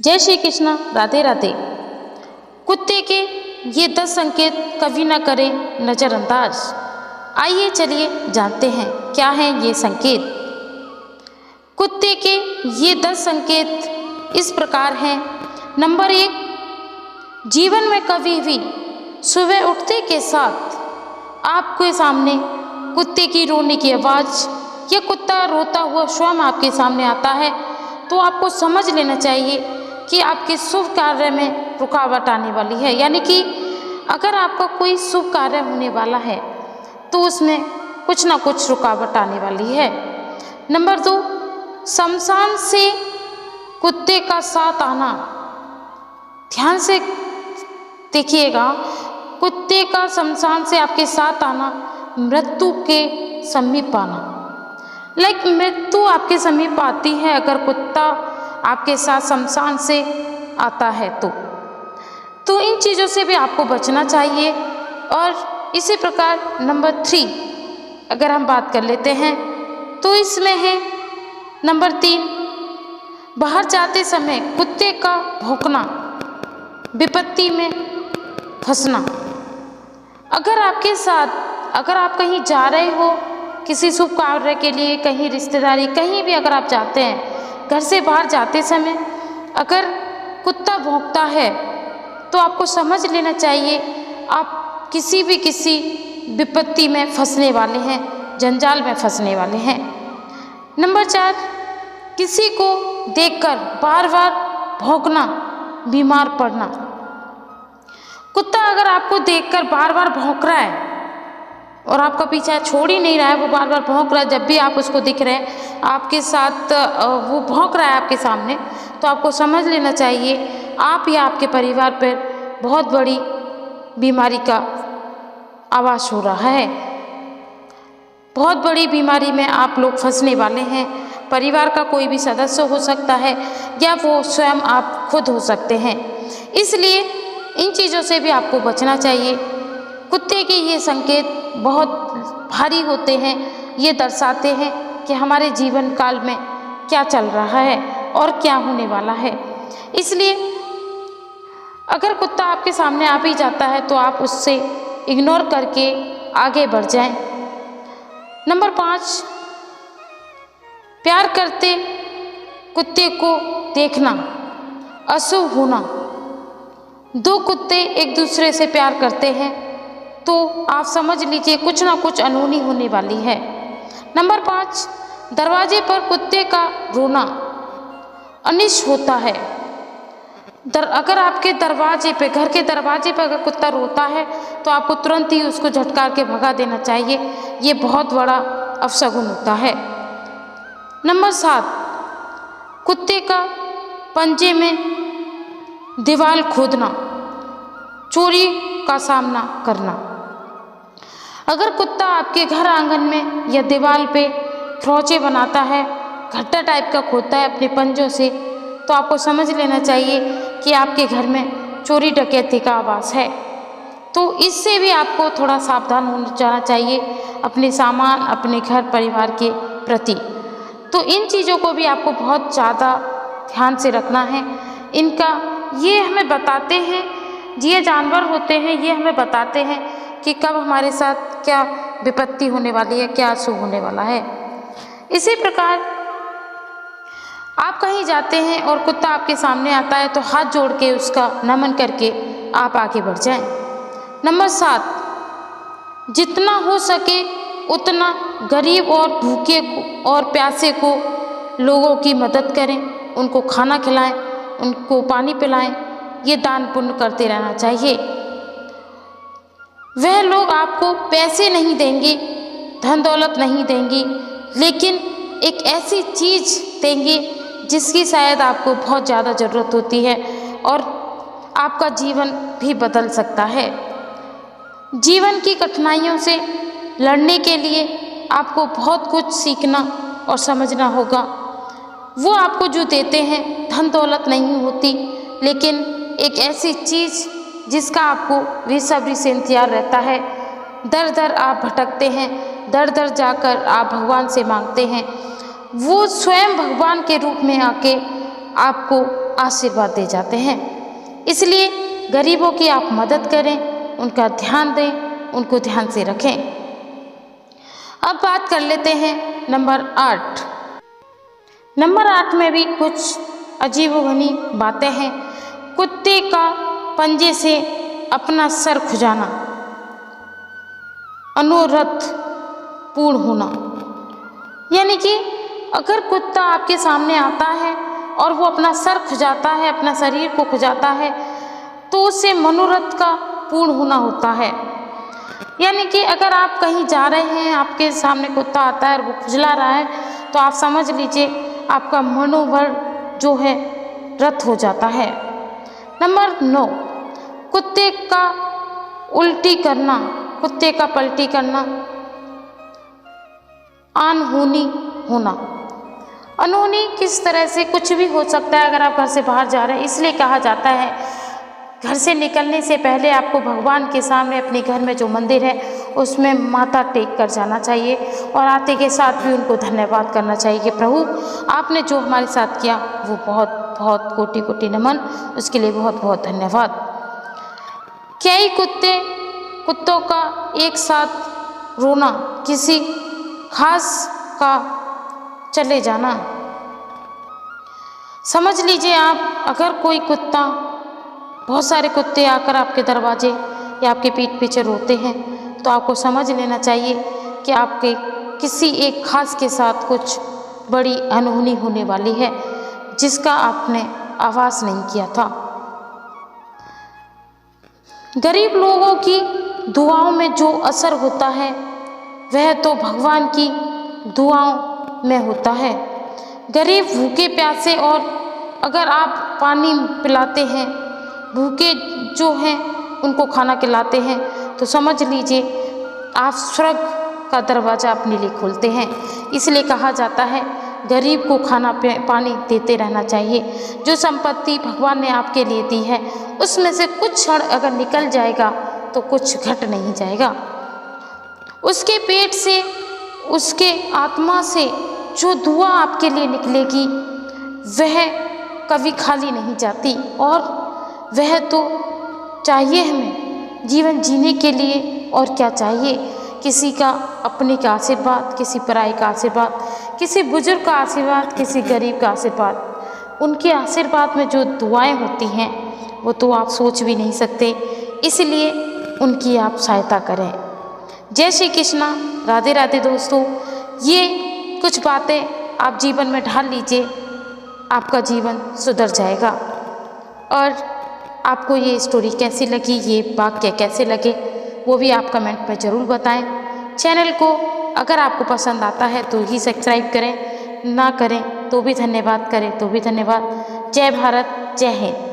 जय श्री कृष्ण। राधे राधे। कुत्ते के ये 10 संकेत कभी न करें नज़रअंदाज। आइए चलिए जानते हैं क्या हैं ये संकेत। कुत्ते के ये 10 संकेत इस प्रकार हैं। नंबर 1, जीवन में कभी भी सुबह उठते के साथ आपके सामने कुत्ते की रोने की आवाज़ या कुत्ता रोता हुआ स्वयं आपके सामने आता है तो आपको समझ लेना चाहिए कि आपके शुभ कार्य में रुकावट आने वाली है। यानी कि अगर आपका कोई शुभ कार्य होने वाला है तो उसमें कुछ ना कुछ रुकावट आने वाली है। नंबर 2, शमशान से कुत्ते का साथ आना। ध्यान से देखिएगा, कुत्ते का शमशान से आपके साथ आना मृत्यु के समीप आना। मृत्यु आपके समीप आती है अगर कुत्ता आपके साथ शमशान से आता है तो इन चीज़ों से भी आपको बचना चाहिए। और इसी प्रकार नंबर 3 अगर हम बात कर लेते हैं तो इसमें है नंबर 3, बाहर जाते समय कुत्ते का भौंकना, विपत्ति में फंसना। अगर आप कहीं जा रहे हो किसी शुभ कार्य के लिए, कहीं रिश्तेदारी, कहीं भी अगर आप जाते हैं, घर से बाहर जाते समय अगर कुत्ता भौंकता है तो आपको समझ लेना चाहिए आप किसी विपत्ति में फंसने वाले हैं, जंजाल में फंसने वाले हैं। नंबर 4, किसी को देखकर बार बार भौंकना, बीमार पड़ना। कुत्ता अगर आपको देखकर बार बार भौंक रहा है और आपका पीछा छोड़ ही नहीं रहा है, वो बार बार भौंक रहा है, जब भी आप उसको दिख रहे हैं आपके साथ वो भौंक रहा है आपके सामने, तो आपको समझ लेना चाहिए आप या आपके परिवार पर बहुत बड़ी बीमारी का आभास हो रहा है। बहुत बड़ी बीमारी में आप लोग फंसने वाले हैं। परिवार का कोई भी सदस्य हो सकता है या वो स्वयं आप खुद हो सकते हैं। इसलिए इन चीज़ों से भी आपको बचना चाहिए। कुत्ते के ये संकेत बहुत भारी होते हैं, ये दर्शाते हैं कि हमारे जीवन काल में क्या चल रहा है और क्या होने वाला है। इसलिए अगर कुत्ता आपके सामने आ भी जाता है तो आप उससे इग्नोर करके आगे बढ़ जाएं। नंबर 5, प्यार करते कुत्ते को देखना, अशुभ होना। 2 कुत्ते एक दूसरे से प्यार करते हैं तो आप समझ लीजिए कुछ ना कुछ अनहोनी होने वाली है। नंबर 5, दरवाजे पर कुत्ते का रोना अनिष्ट होता है। अगर आपके दरवाजे पे, घर के दरवाजे पर अगर कुत्ता रोता है तो आपको तुरंत ही उसको झटकार के भगा देना चाहिए। ये बहुत बड़ा अपशगुन होता है। नंबर 7, कुत्ते का पंजे में दीवार खोदना, चोरी का सामना करना। अगर कुत्ता आपके घर आंगन में या दीवार पे खरोंचे बनाता है, गड्ढा टाइप का खोदता है अपने पंजों से, तो आपको समझ लेना चाहिए कि आपके घर में चोरी डकैती का आभास है। तो इससे भी आपको थोड़ा सावधान हो जाना चाहिए अपने सामान, अपने घर परिवार के प्रति। तो इन चीज़ों को भी आपको बहुत ज़्यादा ध्यान से रखना है। ये हमें बताते हैं, ये जानवर होते हैं, ये हमें बताते हैं कि कब हमारे साथ क्या विपत्ति होने वाली है, क्या अशुभ होने वाला है। इसी प्रकार आप कहीं जाते हैं और कुत्ता आपके सामने आता है तो हाथ जोड़ के उसका नमन करके आप आगे बढ़ जाएं। नंबर 7, जितना हो सके उतना गरीब और भूखे और प्यासे को लोगों की मदद करें, उनको खाना खिलाएं, उनको पानी पिलाएं। ये दान पुण्य करते रहना चाहिए। वह लोग आपको पैसे नहीं देंगे, धन दौलत नहीं देंगी, लेकिन एक ऐसी चीज़ देंगे जिसकी शायद आपको बहुत ज़्यादा ज़रूरत होती है और आपका जीवन भी बदल सकता है। जीवन की कठिनाइयों से लड़ने के लिए आपको बहुत कुछ सीखना और समझना होगा। वो आपको जो देते हैं धन दौलत नहीं होती, लेकिन एक ऐसी चीज़ जिसका आपको बेसब्री से इंतजार रहता है। दर दर आप भटकते हैं, दर दर जाकर आप भगवान से मांगते हैं। वो स्वयं भगवान के रूप में आके आपको आशीर्वाद दे जाते हैं। इसलिए गरीबों की आप मदद करें, उनका ध्यान दें, उनको ध्यान से रखें। अब बात कर लेते हैं नंबर 8। नंबर 8 में भी कुछ अजीबोगरीब बातें हैं। कुत्ते का पंजे से अपना सर खुजाना, अनुरथ पूर्ण होना। यानी कि अगर कुत्ता आपके सामने आता है और वो अपना सर खुजाता है, अपना शरीर को खुजाता है, तो उससे मनोरथ का पूर्ण होना होता है। यानी कि अगर आप कहीं जा रहे हैं, आपके सामने कुत्ता आता है और वो खुजला रहा है, तो आप समझ लीजिए आपका मनोबल जो है रथ हो जाता है। नंबर 9, कुत्ते का उल्टी करना, कुत्ते का पलटी करना, अनहोनी होना। अनहोनी किस तरह से, कुछ भी हो सकता है। अगर आप घर से बाहर जा रहे हैं, इसलिए कहा जाता है घर से निकलने से पहले आपको भगवान के सामने, अपने घर में जो मंदिर है उसमें माथा टेक कर जाना चाहिए और आते के साथ भी उनको धन्यवाद करना चाहिए कि प्रभु आपने जो हमारे साथ किया वो बहुत बहुत कोटि कोटि नमन, उसके लिए बहुत बहुत धन्यवाद। कई कुत्तों का एक साथ रोना, किसी खास का चले जाना। समझ लीजिए आप, अगर कोई कुत्ता, बहुत सारे कुत्ते आकर आपके दरवाजे या आपके पीठ पीछे रोते हैं, तो आपको समझ लेना चाहिए कि आपके किसी एक खास के साथ कुछ बड़ी अनहोनी होने वाली है, जिसका आपने आवाज़ नहीं किया था। गरीब लोगों की दुआओं में जो असर होता है वह तो भगवान की दुआओं में होता है। गरीब भूखे प्यासे, और अगर आप पानी पिलाते हैं, भूखे जो हैं उनको खाना खिलाते हैं, तो समझ लीजिए आप स्वर्ग का दरवाज़ा अपने लिए खोलते हैं। इसलिए कहा जाता है गरीब को खाना पानी देते रहना चाहिए। जो संपत्ति भगवान ने आपके लिए दी है उसमें से कुछ क्षण अगर निकल जाएगा तो कुछ घट नहीं जाएगा। उसके पेट से, उसके आत्मा से जो दुआ आपके लिए निकलेगी वह कभी खाली नहीं जाती, और वह तो चाहिए हमें जीवन जीने के लिए। और क्या चाहिए, किसी का अपने का आशीर्वाद, किसी पराई का आशीर्वाद, किसी बुजुर्ग का आशीर्वाद, किसी गरीब का आशीर्वाद। उनके आशीर्वाद में जो दुआएं होती हैं वो तो आप सोच भी नहीं सकते। इसलिए उनकी आप सहायता करें। जय श्री कृष्णा, राधे राधे दोस्तों। ये कुछ बातें आप जीवन में ढाल लीजिए, आपका जीवन सुधर जाएगा। और आपको ये स्टोरी कैसी लगी, ये वाक्य कैसे लगे, वो भी आप कमेंट में ज़रूर बताएं। चैनल को अगर आपको पसंद आता है तो ही सब्सक्राइब करें, ना करें तो भी धन्यवाद, करें तो भी धन्यवाद। जय भारत, जय हिंद।